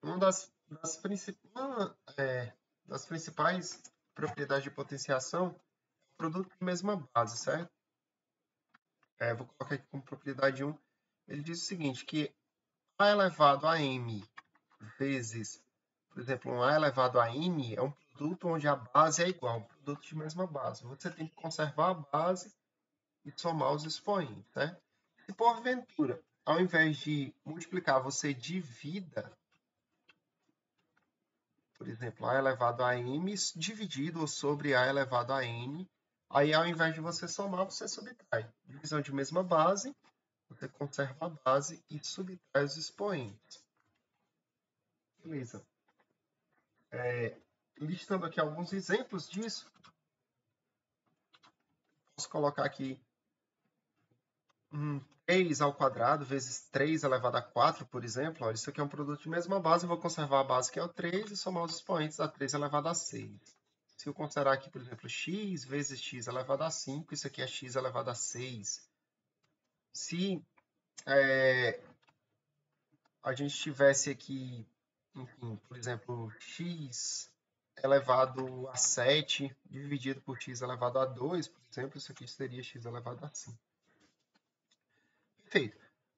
Uma das principais propriedades de potenciação é o produto de mesma base, certo? Vou colocar aqui como propriedade 1. Ele diz o seguinte, que A elevado a M vezes, por exemplo, um A elevado a N é um produto onde a base é igual, um produto de mesma base. Você tem que conservar a base e somar os expoentes, né? Se porventura, ao invés de multiplicar, você divida, por exemplo, A elevado a M dividido sobre A elevado a N, aí ao invés de você somar, você subtrai. Divisão de mesma base, você conserva a base e subtrai os expoentes. Beleza. Listando aqui alguns exemplos disso, posso colocar aqui 3 ao quadrado vezes 3 elevado a 4, por exemplo. Olha, isso aqui é um produto de mesma base, eu vou conservar a base que é o 3 e somar os expoentes a 3 elevado a 6. Se eu considerar aqui, por exemplo, x vezes x elevado a 5, isso aqui é x elevado a 6. Se a gente tivesse aqui, enfim, por exemplo, x elevado a 7 dividido por x elevado a 2, por exemplo, isso aqui seria x elevado a 5. Perfeito.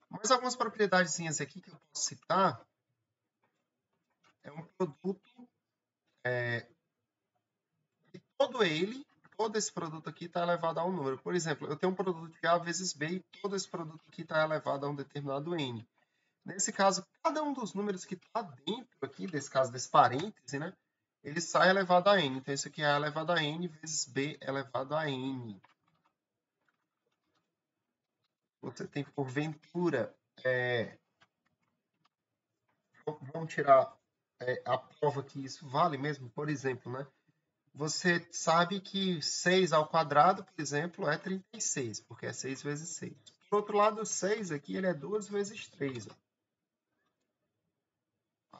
Mais algumas propriedadezinhas aqui que eu posso citar. É um produto e todo esse produto aqui está elevado a um número. Por exemplo, eu tenho um produto de A vezes B e todo esse produto aqui está elevado a um determinado N. Nesse caso, cada um dos números que está dentro aqui, desse caso, desse parêntese, né? Ele sai elevado a N. Então, isso aqui é A elevado a N vezes B elevado a N. Você tem, porventura, vamos tirar a prova que isso vale mesmo, por exemplo, né? Você sabe que 6 ao quadrado, por exemplo, é 36, porque é 6 vezes 6. Por outro lado, o 6 aqui ele é 2 vezes 3.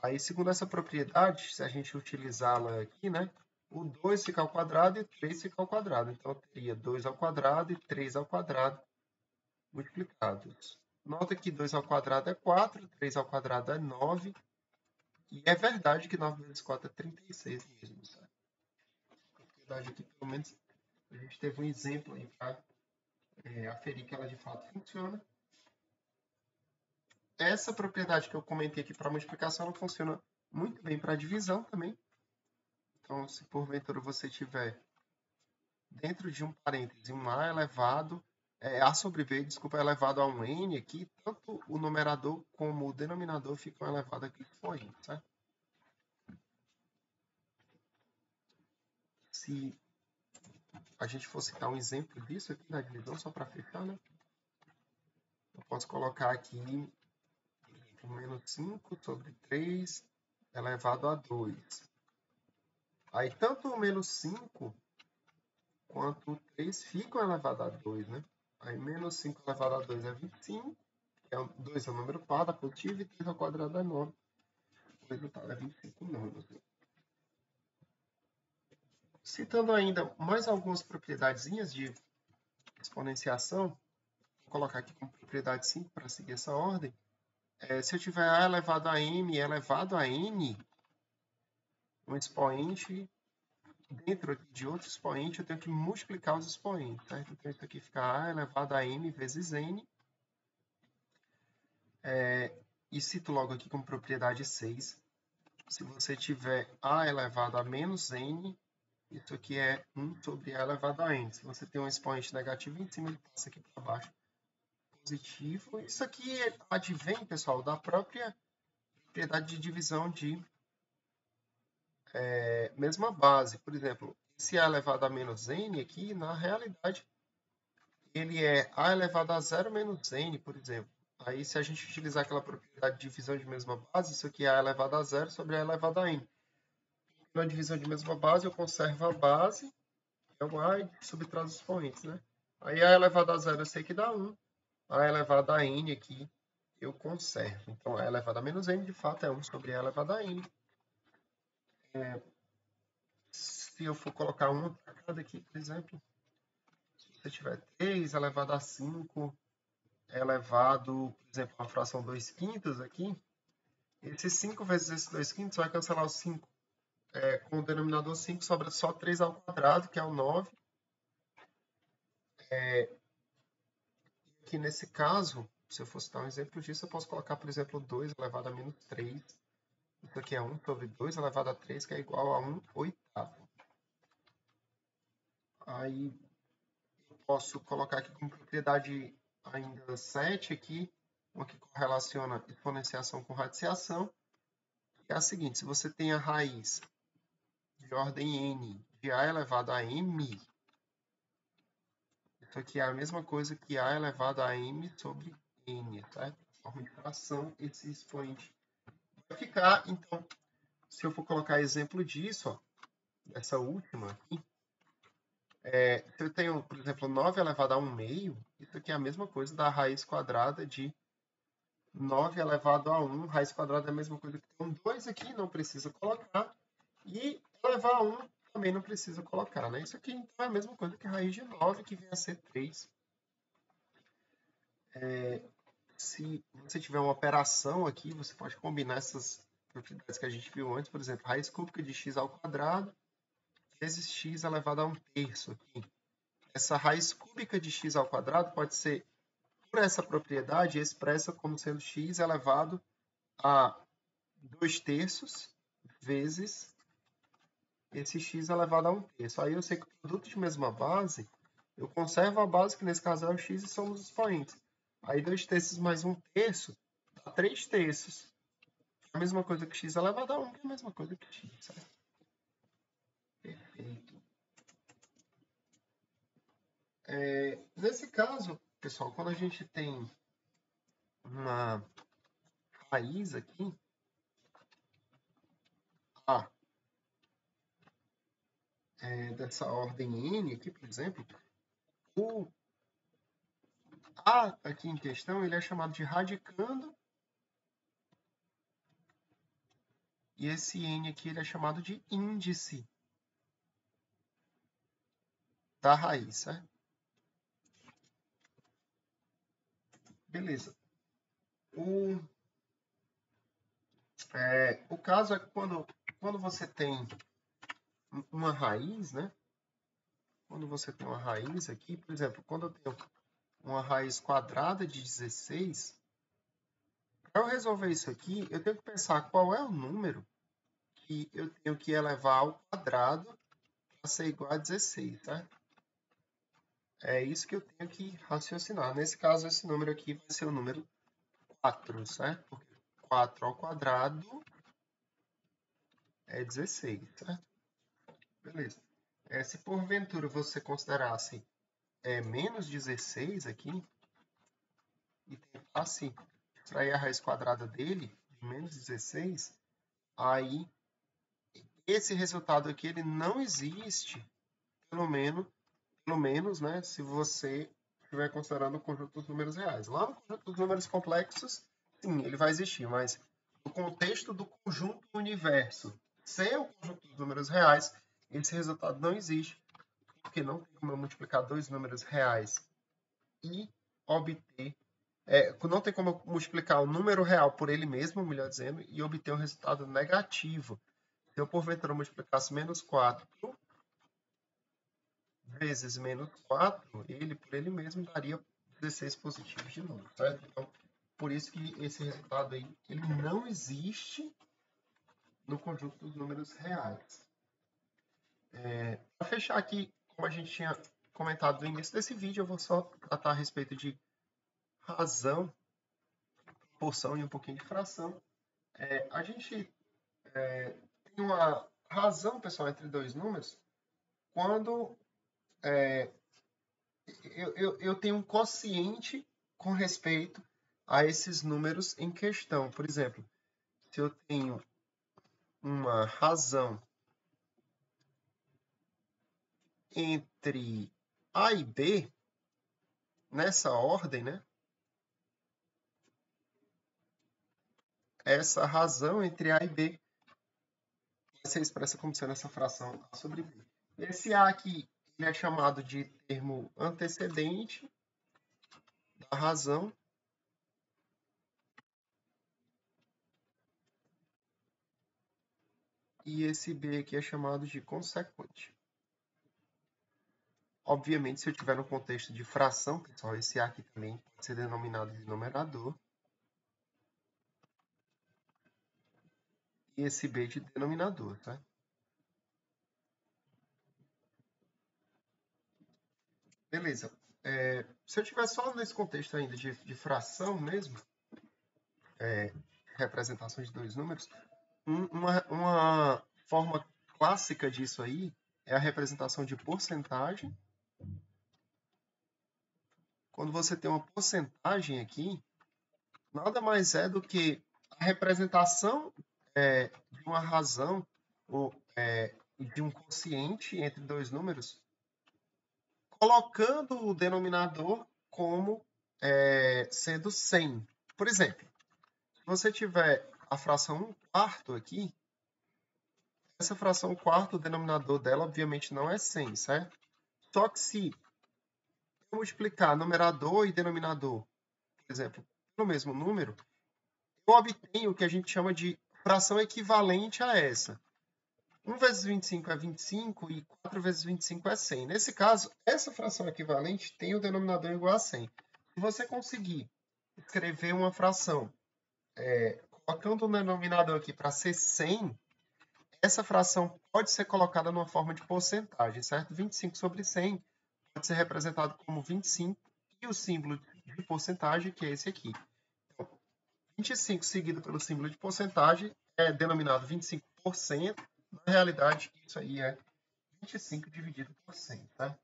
Aí, segundo essa propriedade, se a gente utilizá-la aqui, né? O 2 fica ao quadrado e o 3 fica ao quadrado. Então, eu teria 2 ao quadrado e 3 ao quadrado multiplicados. Nota que 2 ao quadrado é 4, 3 ao quadrado é 9. E é verdade que 9 vezes 4 é 36 mesmo, certo? A propriedade aqui, pelo menos, a gente teve um exemplo aí para aferir que ela de fato funciona. Essa propriedade que eu comentei aqui para multiplicação, ela funciona muito bem para divisão também. Então, se porventura você tiver dentro de um parêntese um A elevado, A sobre B, desculpa, elevado a um N aqui, tanto o numerador como o denominador ficam elevados aqui expoentes, certo? Se a gente for citar um exemplo disso aqui da divisão, só para fechar, né? Eu posso colocar aqui menos 5 sobre 3 elevado a 2. Aí, tanto o menos 5 quanto o 3 ficam elevado a 2, né? Aí, menos 5 elevado a 2 é 25, que é 2 é um número par, dá positivo, e 3 ao quadrado é 9. O resultado é 25 nonos. Citando ainda mais algumas propriedadezinhas de exponenciação, vou colocar aqui como propriedade 5 para seguir essa ordem. Se eu tiver A elevado a M elevado a N, um expoente dentro aqui de outro expoente, eu tenho que multiplicar os expoentes, certo? Então, isso aqui fica A elevado a M vezes N. E cito logo aqui como propriedade 6. Se você tiver A elevado a menos N, isso aqui é 1 sobre A elevado a N. Se você tem um expoente negativo em cima, ele passa aqui para baixo positivo. Isso aqui advém, pessoal, da própria propriedade de divisão de mesma base. Por exemplo, esse a elevado a menos n aqui, na realidade, ele é a elevado a 0 menos n, por exemplo. Aí, se a gente utilizar aquela propriedade de divisão de mesma base, isso aqui é a elevado a 0 sobre a elevado a n. Na divisão de mesma base, eu conservo a base, que é o a, e subtrazo os expoentes, né? Aí, a elevado a 0 eu sei que dá 1. A elevado a n aqui, eu conservo. Então, a elevado a menos n, de fato, é 1 sobre a elevado a n. Se eu for colocar 1 para cada aqui, por exemplo, se você tiver 3 elevado a 5 elevado, por exemplo, uma fração 2 quintos aqui, esse 5 vezes esse 2 quintos vai cancelar o 5. Com o denominador 5, sobra só 3 ao quadrado, que é o 9. Aqui nesse caso, se eu fosse dar um exemplo disso, eu posso colocar, por exemplo, 2 elevado a menos 3. Isso aqui é 1 sobre 2 elevado a 3, que é igual a 1 oitavo. Aí, eu posso colocar aqui como propriedade ainda 7 aqui, uma que correlaciona exponenciação com radiciação. É a seguinte, se você tem a raiz de ordem n de a elevado a m, isso aqui é a mesma coisa que a elevado a m sobre n, certo? Forma de fração, esse expoente vai ficar. Então, se eu for colocar exemplo disso, ó, dessa última aqui, se eu tenho, por exemplo, 9 elevado a 1 meio, isso aqui é a mesma coisa da raiz quadrada de 9 elevado a 1. Raiz quadrada é a mesma coisa que tem um 2 aqui, não precisa colocar. E elevar a 1 também não precisa colocar, né? Isso aqui, então, é a mesma coisa que a raiz de 9, que vem a ser 3. Se você tiver uma operação aqui, você pode combinar essas propriedades que a gente viu antes. Por exemplo, raiz cúbica de x ao quadrado vezes x elevado a 1/3 aqui. Essa raiz cúbica de x ao quadrado pode ser, por essa propriedade, expressa como sendo x elevado a 2/3 vezes esse x elevado a 1/3. Aí eu sei que o produto de mesma base, eu conservo a base, que nesse caso é o x, e somos os expoentes. Aí 2/3 mais 1/3 dá 3/3. É a mesma coisa que x elevado a 1, que é a mesma coisa que x, certo? Perfeito. Nesse caso, pessoal, quando a gente tem uma raiz aqui, a dessa ordem n aqui, por exemplo, o a aqui em questão, ele é chamado de radicando, e esse n aqui ele é chamado de índice da raiz, certo? Beleza. O caso é que quando você tem uma raiz, né? Quando você tem uma raiz aqui, por exemplo, quando eu tenho uma raiz quadrada de 16, para eu resolver isso aqui, eu tenho que pensar qual é o número que eu tenho que elevar ao quadrado para ser igual a 16, certo? É isso que eu tenho que raciocinar. Nesse caso, esse número aqui vai ser o número 4, certo? Porque 4 ao quadrado é 16, certo? Beleza. Se porventura você considerasse menos 16 aqui, e tentasse extrair a raiz quadrada dele, de menos 16, aí esse resultado aqui ele não existe, pelo menos, né, se você estiver considerando o conjunto dos números reais. Lá no conjunto dos números complexos, sim, ele vai existir, mas no contexto do conjunto do universo, sem o conjunto dos números reais, esse resultado não existe, porque não tem como eu multiplicar dois números reais e obter... não tem como eu multiplicar o número real por ele mesmo, melhor dizendo, e obter um resultado negativo. Se eu, porventura, multiplicasse menos 4 vezes menos 4, ele por ele mesmo daria 16 positivos de novo, certo? Então, por isso que esse resultado aí, ele não existe no conjunto dos números reais. Para fechar aqui, como a gente tinha comentado no início desse vídeo, eu vou só tratar a respeito de razão, proporção e um pouquinho de fração. A gente tem uma razão, pessoal, entre dois números, quando eu tenho um quociente com respeito a esses números em questão. Por exemplo, se eu tenho uma razão entre A e B, nessa ordem, né? Essa razão entre A e B vai ser expressa como sendo essa fração A sobre B. Esse A aqui ele é chamado de termo antecedente da razão. E esse B aqui é chamado de consequente. Obviamente, se eu tiver no contexto de fração, pessoal, esse A aqui também pode ser denominado de numerador. E esse B de denominador, tá? Beleza. Se eu tiver só nesse contexto ainda de fração mesmo, representação de dois números, uma forma clássica disso aí é a representação de porcentagem. Quando você tem uma porcentagem aqui, nada mais é do que a representação de uma razão ou de um quociente entre dois números, colocando o denominador como sendo 100. Por exemplo, se você tiver a fração 1/4 aqui, essa fração 1/4, o denominador dela, obviamente, não é 100, certo? Só que se eu multiplicar numerador e denominador, por exemplo, pelo mesmo número, eu obtenho o que a gente chama de fração equivalente a essa. 1 vezes 25 é 25 e 4 vezes 25 é 100. Nesse caso, essa fração equivalente tem o denominador igual a 100. Se você conseguir escrever uma fração colocando o denominador aqui para ser 100, essa fração pode ser colocada numa forma de porcentagem, certo? 25 sobre 100 pode ser representado como 25 e o símbolo de porcentagem, que é esse aqui. Então, 25 seguido pelo símbolo de porcentagem é denominado 25%. Na realidade, isso aí é 25 dividido por 100, tá?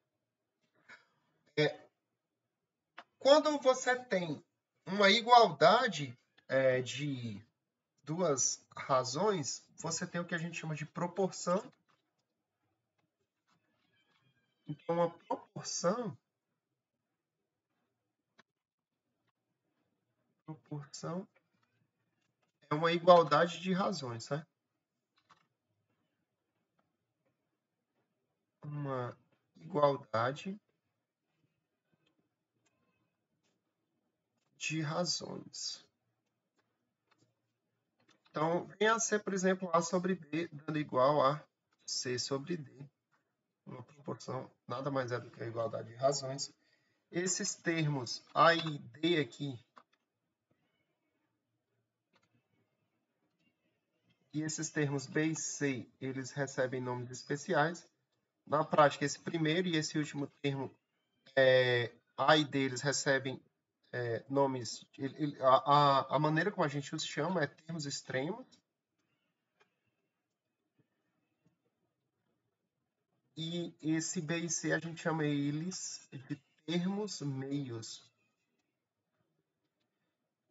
Quando você tem uma igualdade de duas razões, você tem o que a gente chama de proporção. Então, uma proporção é uma igualdade de razões, certo? Uma igualdade de razões. Então, vem a ser, por exemplo, A sobre B dando igual a C sobre D. Uma proporção nada mais é do que a igualdade de razões. Esses termos A e D aqui, e esses termos B e C, eles recebem nomes especiais. Na prática, esse primeiro e esse último termo, A e D, eles recebem nomes. A maneira como a gente os chama é termos extremos. E esse B e C a gente chama eles de termos meios.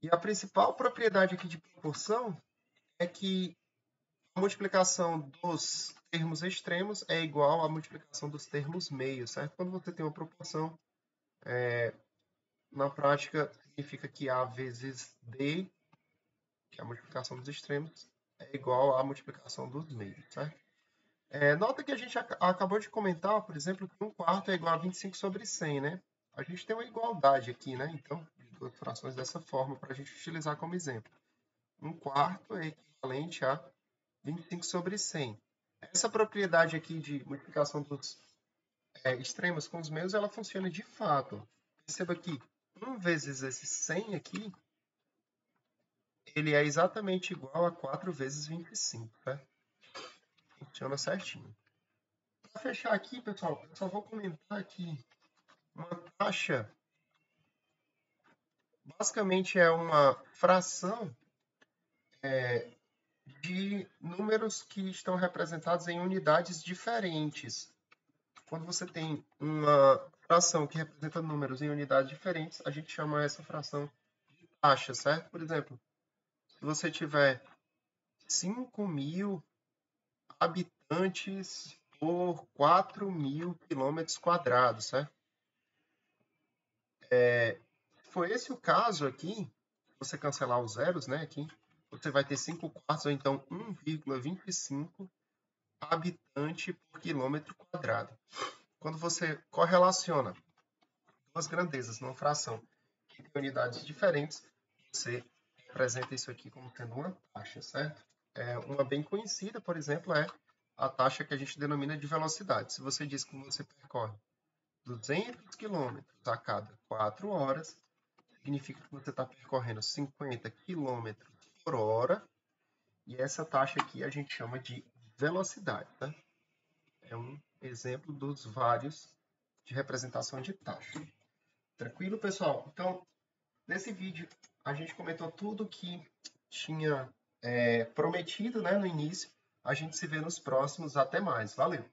E a principal propriedade aqui de proporção é que a multiplicação dos termos extremos é igual à multiplicação dos termos meios, certo? Quando você tem uma proporção, na prática, significa que A vezes D, que é a multiplicação dos extremos, é igual à multiplicação dos meios, certo? Nota que a gente acabou de comentar, por exemplo, que 1/4 é igual a 25 sobre 100, né? A gente tem uma igualdade aqui, né? Então, de duas frações dessa forma, para a gente utilizar como exemplo. 1/4 é equivalente a 25 sobre 100. Essa propriedade aqui de multiplicação dos extremos com os meios, ela funciona de fato. Perceba que 1 vezes esse 100 aqui, ele é exatamente igual a 4 vezes 25, tá? Funciona certinho. Para fechar aqui, pessoal, eu só vou comentar aqui uma taxa. Basicamente é uma fração de números que estão representados em unidades diferentes. Quando você tem uma fração que representa números em unidades diferentes, a gente chama essa fração de taxa, certo? Por exemplo, se você tiver 5.000 habitantes por 4.000 quilômetros quadrados, certo? Foi esse o caso aqui, você cancelar os zeros, né, aqui, você vai ter 5 quartos, ou então 1,25 habitante por quilômetro quadrado. Quando você correlaciona duas grandezas numa fração que tem unidades diferentes, você representa isso aqui como tendo uma taxa, certo? Uma bem conhecida, por exemplo, é a taxa que a gente denomina de velocidade. Se você diz que você percorre 200 quilômetros a cada 4 horas, significa que você está percorrendo 50 quilômetros por hora, e essa taxa aqui a gente chama de velocidade, tá? É um exemplo dos vários de representação de taxa. Tranquilo, pessoal? Então, nesse vídeo, a gente comentou tudo que tinha prometido, né, no início. A gente se vê nos próximos. Até mais. Valeu!